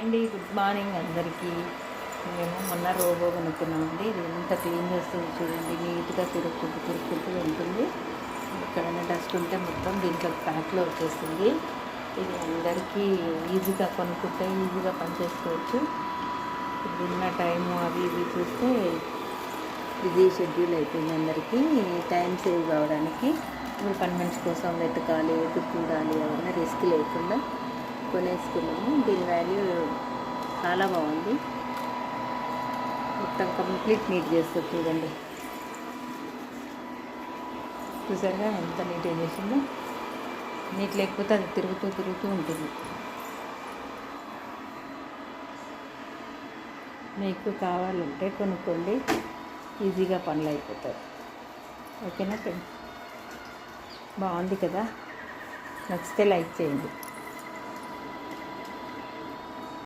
అండి, good morning అందరికీ. మేము మొన్న రోబో కొనుక్కున్నామండి. ఇది ఎంత క్లీన్ చేస్తుంది చూడండి, నీట్గా తిరుక్కుంటూ వెళ్తుంది. ఎక్కడైనా డస్ట్ ఉంటే మొత్తం దీంట్లో ప్యాక్లో వచ్చేస్తుంది. ఇది అందరికీ ఈజీగా కొనుక్కుంటే ఈజీగా పనిచేసుకోవచ్చు. ఉన్న టైము అవి ఇవి చూస్తే ఇది షెడ్యూల్ అయిపోయింది అందరికీ. టైం సేవ్ కావడానికి ఇప్పుడు పని మనిషి కోసం వెతకాలి, చూడాలి, అవన్నీ రిస్క్ లేకుండా కొనేసుకున్నాము. దీని వాల్యూ చాలా బాగుంది. మొత్తం కంప్లీట్ నీట్ చేస్తుంది చూడండి. చూసారుగా ఎంత నీట్గా చేసిందో. నీట్ లేకపోతే అది తిరుగుతూ ఉంటుంది. మీకు కావాలంటే కొనుక్కోండి, ఈజీగా పనులు అయిపోతాయి. ఓకేనా ఫ్రెండ్స్? బాగుంది కదా, నచ్చితే లైక్ చేయండి.